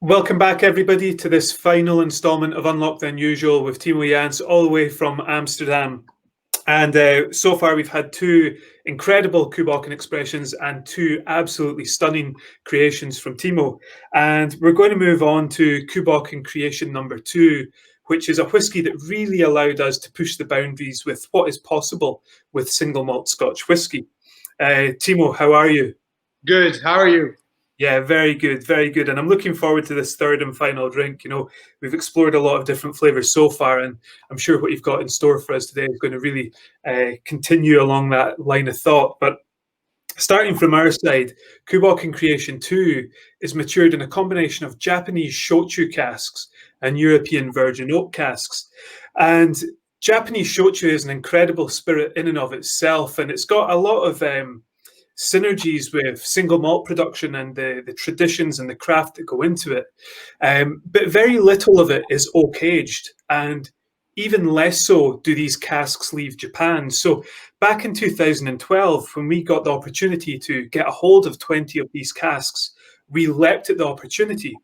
Welcome back, everybody, to this final installment of Unlock the Unusual with Timo Janse, all the way from Amsterdam. And so far, we've had two incredible Cù Bòcan expressions and two absolutely stunning creations from Timo. And we're going to move on to Cù Bòcan Creation number 2, which is a whiskey that really allowed us to push the boundaries with what is possible with single malt Scotch whiskey. Timo, how are you? Good. How are you? Yeah, very good, very good. And I'm looking forward to this third and final drink. You know, we've explored a lot of different flavors so far, and I'm sure what you've got in store for us today is going to really continue along that line of thought. But starting from our side, Cù Bòcan Creation 2 is matured in a combination of Japanese shochu casks and European virgin oak casks. And Japanese shochu is an incredible spirit in and of itself, and it's got a lot of synergies with single malt production and the traditions and the craft that go into it. But very little of it is oak aged, and even less so do these casks leave Japan. So back in 2012, when we got the opportunity to get a hold of 20 of these casks, we leapt at the opportunity.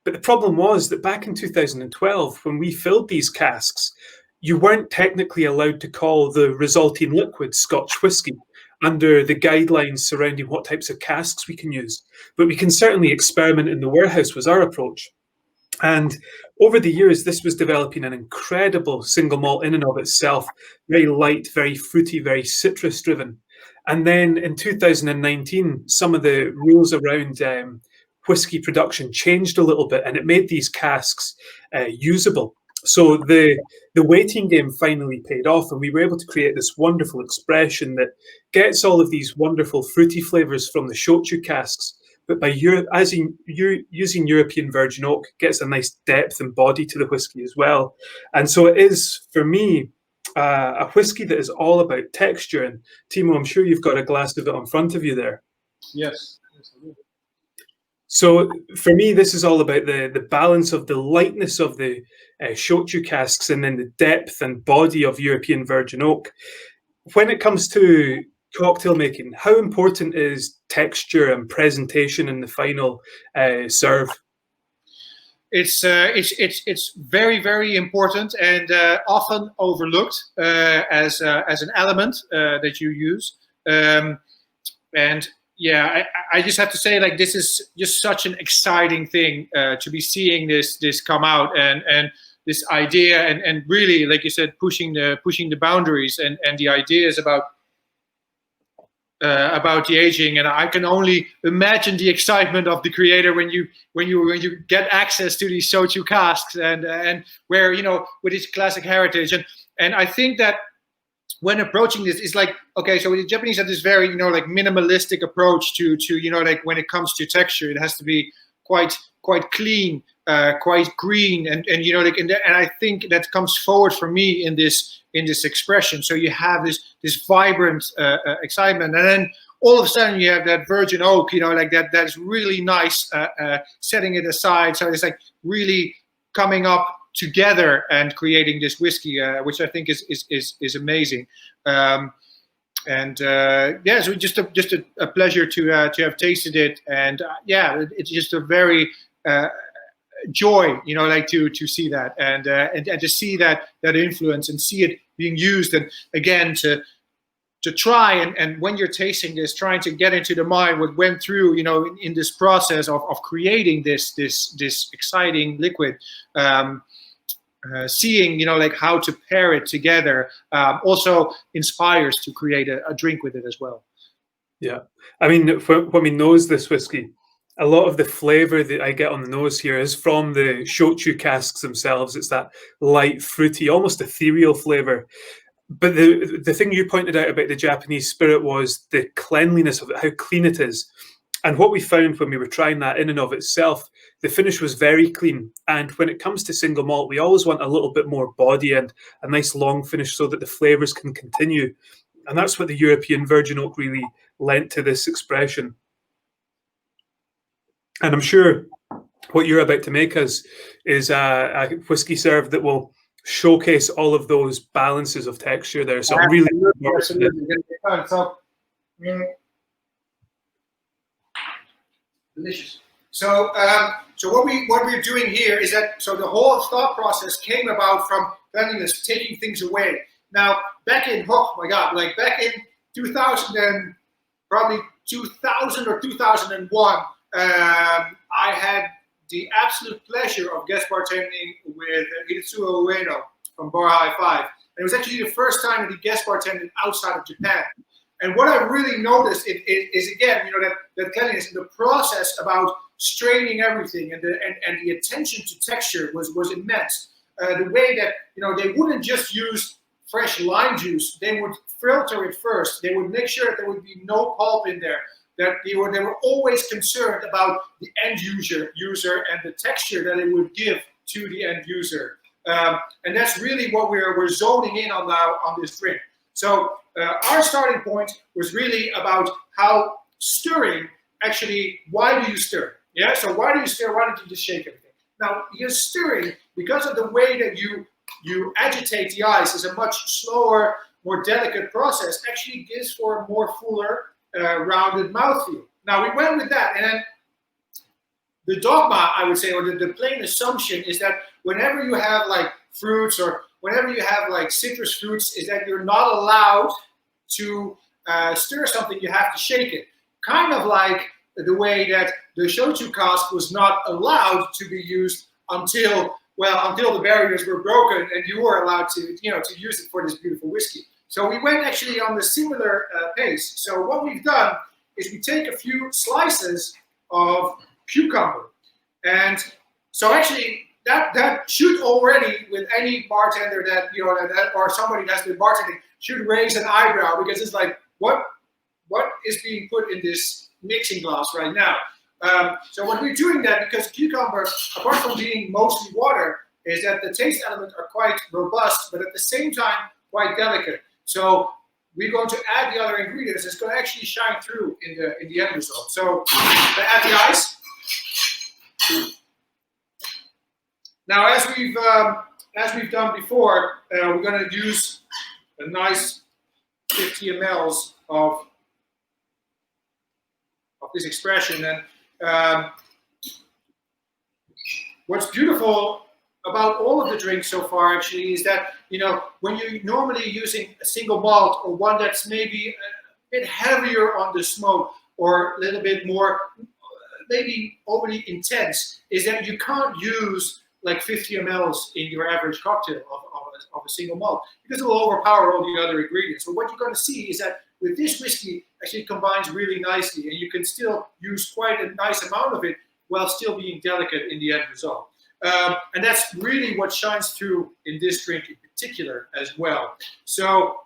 But the problem was that back in 2012, when we filled these casks, you weren't technically allowed to call the resulting liquid Scotch whisky under the guidelines surrounding what types of casks we can use. But we can certainly experiment in the warehouse was our approach. And over the years, this was developing an incredible single malt in and of itself, very light, very fruity, very citrus driven. And then in 2019, some of the rules around whiskey production changed a little bit, and it made these casks usable. So the waiting game finally paid off, and we were able to create this wonderful expression that gets all of these wonderful fruity flavors from the shochu casks, but by using European virgin oak, gets a nice depth and body to the whiskey as well. And so it is, for me, a whiskey that is all about texture. And Timo, I'm sure you've got a glass of it in front of you there. Yes, I do. So for me, this is all about the balance of the lightness of the shochu casks and then the depth and body of European virgin oak. When it comes to cocktail making, how important is texture and presentation in the final serve? It's very, very important and often overlooked as an element that you use. And yeah, I just have to say, like, this is just such an exciting thing to be seeing this come out, and this idea, and really, like you said, pushing the boundaries and the ideas about the aging. And I can only imagine the excitement of the creator when you get access to these shochu casks and where, you know, with its classic heritage, and I think that when approaching this, it's like, okay, so the Japanese have this very, you know, like minimalistic approach to you know, like when it comes to texture, it has to be quite clean, quite green, and you know, like, and I think that comes forward for me in this expression. So you have this vibrant excitement, and then all of a sudden you have that virgin oak, you know, like that's really nice, setting it aside. So it's like really coming up together and creating this whiskey, which I think is amazing. Yeah, so just a pleasure to have tasted it, and yeah, it's just a very joy, you know, like to see that and to see that influence and see it being used, and again to try and when you're tasting this, trying to get into the mind what went through, you know, in this process of creating this exciting liquid. Seeing, you know, like how to pair it together also inspires to create a drink with it as well. Yeah, I mean, when we nose this whiskey, a lot of the flavor that I get on the nose here is from the shochu casks themselves. It's that light, fruity, almost ethereal flavor. But the thing you pointed out about the Japanese spirit was the cleanliness of it, how clean it is. And what we found when we were trying that in and of itself, the finish was very clean. And when it comes to single malt, we always want a little bit more body and a nice long finish so that the flavors can continue. And that's what the European virgin oak really lent to this expression. And I'm sure what you're about to make us is a whiskey serve that will showcase all of those balances of texture there. So I'm really delicious. So, so what we're doing here is that, so the whole thought process came about from cleanliness, taking things away. Now, back in, oh my God, like back in 2000 and probably 2000 or 2001, I had the absolute pleasure of guest bartending with Hitsuo Ueno from Bar High Five. And it was actually the first time that he guest bartended outside of Japan. And what I really noticed is again, that cleanliness, the process about straining everything and the attention to texture was immense. The way that they wouldn't just use fresh lime juice, they would filter it first. They would make sure that there would be no pulp in there. That they were always concerned about the end user and the texture that it would give to the end user. And that's really what we're zoning in on now on this drink. So our starting point was really about how stirring, actually, why do you stir? Yeah, so why do you stir? Why don't you just shake everything? Now, you're stirring because of the way that you agitate the ice is a much slower, more delicate process, actually gives for a more fuller, rounded mouthfeel. Now, we went with that, and then the dogma, I would say, or the plain assumption is that whenever you have like fruits or whenever you have like citrus fruits, is that you're not allowed to stir something, you have to shake it. Kind of like the way that the shochu cask was not allowed to be used until the barriers were broken and you were allowed to, to use it for this beautiful whiskey. So we went actually on the similar pace. So what we've done is we take a few slices of cucumber, and so actually that should already, with any bartender that or somebody that's been bartending, should raise an eyebrow, because it's like, what is being put in this mixing glass right now? So when we're doing that, because cucumber, apart from being mostly water, is that the taste elements are quite robust, but at the same time quite delicate. So we're going to add the other ingredients. It's going to actually shine through in the end result. So I add the ice. Now, as we've done before, we're going to use a nice 50 mLs of this expression. And what's beautiful about all of the drinks so far, actually, is that when you're normally using a single malt or one that's maybe a bit heavier on the smoke or a little bit more, maybe overly intense, is that you can't use like 50 mLs in your average cocktail of a single malt, because it will overpower all the other ingredients. So what you're going to see is that with this whiskey, actually combines really nicely, and you can still use quite a nice amount of it while still being delicate in the end result. And that's really what shines through in this drink in particular as well. So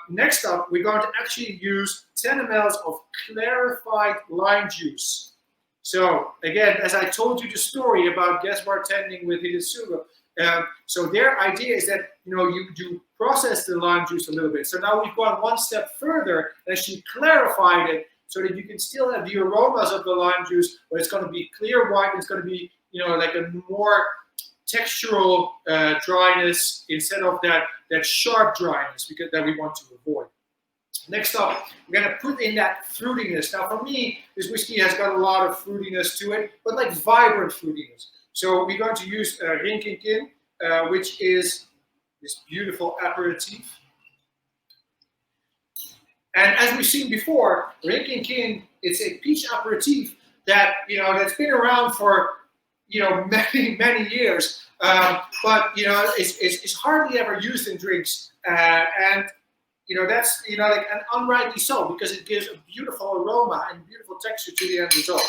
next up, we're going to actually use 10 mLs of clarified lime juice. So again, as I told you the story about guest bartending with Hitsuo, so their idea is that you do process the lime juice a little bit. So now we've gone one step further and actually clarified it so that you can still have the aromas of the lime juice, but it's going to be clear white. It's going to be like a more textural dryness instead of that sharp dryness that we want to avoid. Next up, we're going to put in that fruitiness. Now, for me, this whiskey has got a lot of fruitiness to it, but like vibrant fruitiness. So we're going to use Rinquinquin, which is this beautiful aperitif. And as we've seen before, Rinquinquin is a peach aperitif that that's been around for many years, but it's hardly ever used in drinks, and that's like an unrightly so, because it gives a beautiful aroma and beautiful texture to the end result.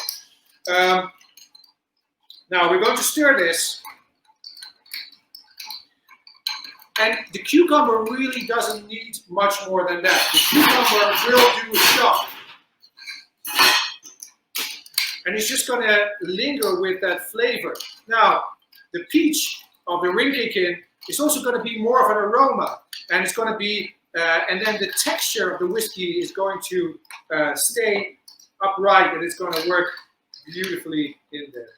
Now we're going to stir this, and the cucumber really doesn't need much more than that. The cucumber will do its job, and it's just going to linger with that flavor. Now the peach of the Rinquinquin is also going to be more of an aroma, and it's going to be and then the texture of the whiskey is going to stay upright, and it's going to work beautifully in there.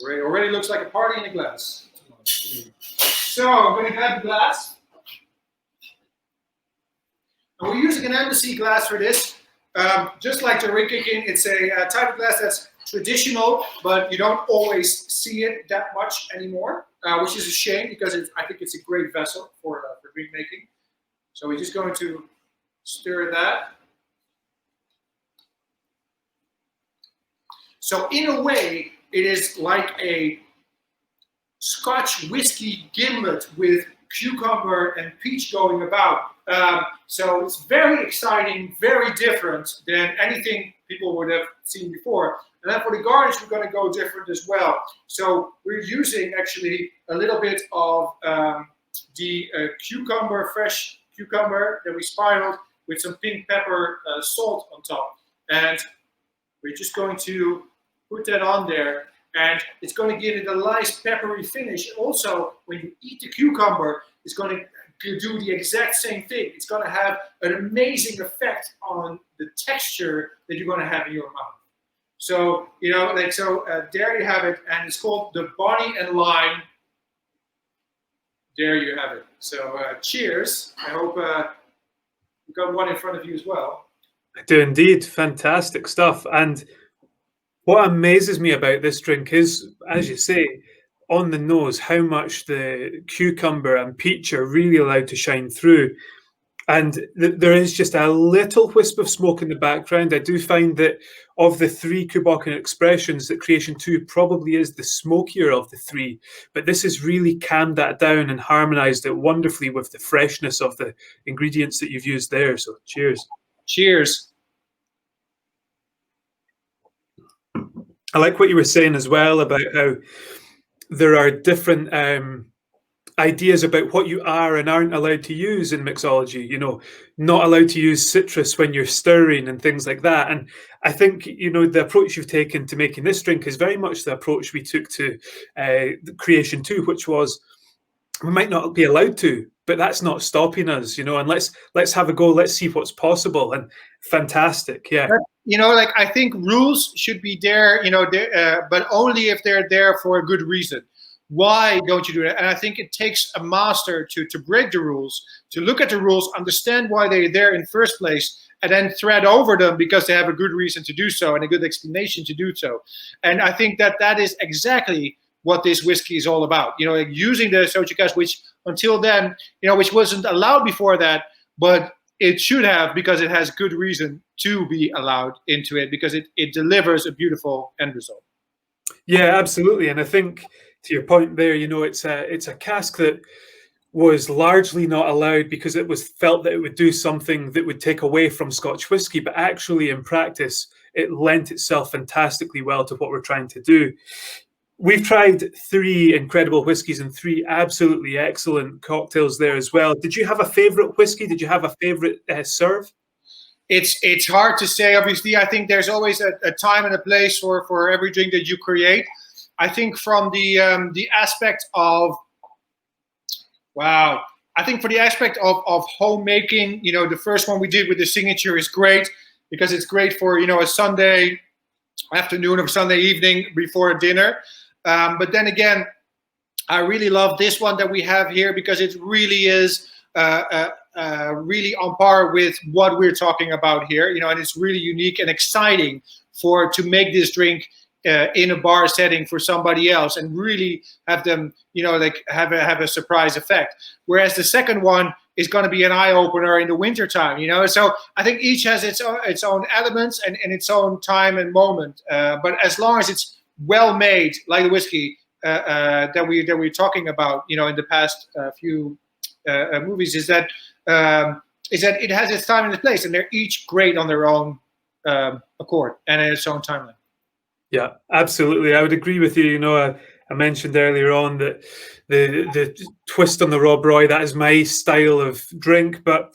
It already looks like a party in a glass. So I'm going to grab the glass. And we're using an embassy glass for this. Just like the Rinquinquin, it's a type of glass that's traditional, but you don't always see it that much anymore, which is a shame because I think it's a great vessel for drink making. So we're just going to stir that. So in a way, it is like a Scotch whiskey gimlet with cucumber and peach going about. So it's very exciting, very different than anything people would have seen before. And then for the garnish, we're going to go different as well. So we're using actually a little bit of the cucumber, fresh cucumber that we spiraled with some pink pepper salt on top. And we're just going to put that on there. And it's going to give it a nice peppery finish. Also, when you eat the cucumber, it's going to do the exact same thing. It's going to have an amazing effect on the texture that you're going to have in your mouth. So, you know, like, so there you have it. And it's called the Bonnie and Lime. There you have it. So cheers. I hope you got one in front of you as well. I do indeed. Fantastic stuff. And what amazes me about this drink is, as you say, on the nose, how much the cucumber and peach are really allowed to shine through. And there is just a little wisp of smoke in the background. I do find that of the three Cù Bòcan expressions, that Creation 2 probably is the smokier of the three. But this has really calmed that down and harmonized it wonderfully with the freshness of the ingredients that you've used there. So cheers. Cheers. I like what you were saying as well about how there are different ideas about what you are and aren't allowed to use in mixology. You know, not allowed to use citrus when you're stirring and things like that. And I think, you know, the approach you've taken to making this drink is very much the approach we took to Creation 2, which was we might not be allowed to, but that's not stopping us, you know, and let's have a go. Let's see what's possible. And fantastic. Yeah. You know, like, I think rules should be there, you know, but only if they're there for a good reason. Why don't you do that? And I think it takes a master to break the rules, to look at the rules, understand why they're there in the first place, and then thread over them because they have a good reason to do so and a good explanation to do so. And I think that is exactly what this whiskey is all about. You know, like using the Sochikas, which until then, you know, which wasn't allowed before that, but it should have, because it has good reason to be allowed into it, because it delivers a beautiful end result. Yeah, absolutely. And I think to your point there, you know, it's a cask that was largely not allowed because it was felt that it would do something that would take away from Scotch whiskey, but actually in practice, it lent itself fantastically well to what we're trying to do. We've tried 3 incredible whiskies and 3 absolutely excellent cocktails there as well. Did you have a favorite whiskey? Did you have a favorite serve? It's hard to say. Obviously, I think there's always a time and a place for every drink that you create. I think from the aspect of, wow, I think for the aspect of homemaking, you know, the first one we did with the signature is great because it's great for, you know, a Sunday afternoon or Sunday evening before dinner. But then again, I really love this one that we have here because it really is really on par with what we're talking about here, you know, and it's really unique and exciting to make this drink in a bar setting for somebody else and really have them, you know, like have a surprise effect. Whereas the second one is going to be an eye opener in the winter time, you know. So I think each has its own elements and its own time and moment. But as long as it's well made, like the whiskey that we're talking about, you know, in the past few movies, is that it has its time and its place, and they're each great on their own accord and in its own timeline. Yeah, absolutely. I would agree with you. You know, I mentioned earlier on that the twist on the Rob Roy, that is my style of drink, but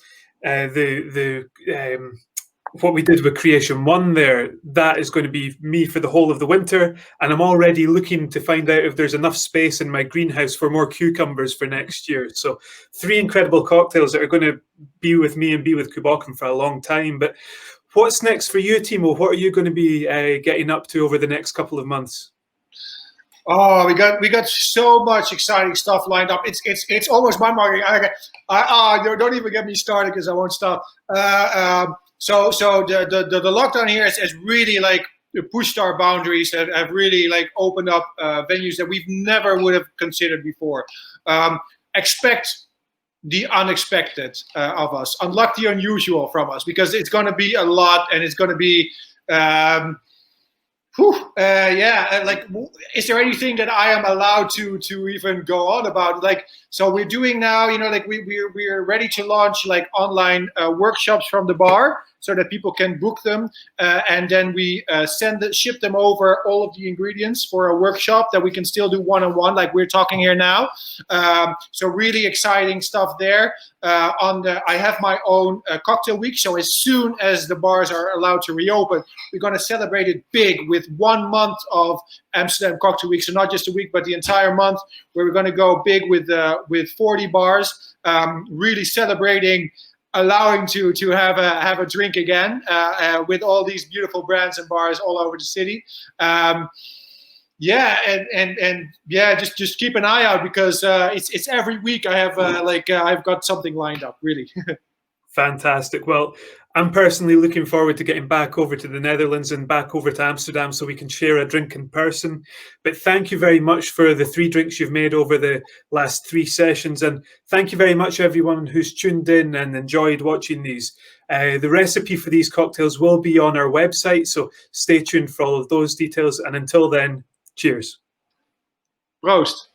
what we did with Creation 1 there, that is going to be me for the whole of the winter, and I'm already looking to find out if there's enough space in my greenhouse for more cucumbers for next year. So 3 incredible cocktails that are going to be with me and be with Cù Bòcan for a long time. But what's next for you, Timo? What are you going to be getting up to over the next couple of months? Oh, we got so much exciting stuff lined up. It's almost my marketing. Don't even get me started because I won't stop. So the lockdown here has really like pushed our boundaries, have really like opened up venues that we've never would have considered before. Expect the unexpected of us, unlock the unusual from us, because it's going to be a lot, and it's going to be like, is there anything that I am allowed to even go on about? Like, so we're doing now, you know, like we're ready to launch like online workshops from the bar, so that people can book them, and then we ship them over all of the ingredients for a workshop that we can still do one-on-one, like we're talking here now. So really exciting stuff there. I have my own cocktail week, so as soon as the bars are allowed to reopen, we're going to celebrate it big with 1 month of Amsterdam Cocktail Week. So not just a week, but the entire month, where we're going to go big with 40 bars, really celebrating allowing to have a drink again, with all these beautiful brands and bars all over the city. Yeah, and yeah, just keep an eye out, because it's every week I have I've got something lined up, really. Fantastic. Well, I'm personally looking forward to getting back over to the Netherlands and back over to Amsterdam so we can share a drink in person. But thank you very much for the 3 drinks you've made over the last 3 sessions. And thank you very much, everyone who's tuned in and enjoyed watching these. The recipe for these cocktails will be on our website, so stay tuned for all of those details. And until then, cheers. Proost.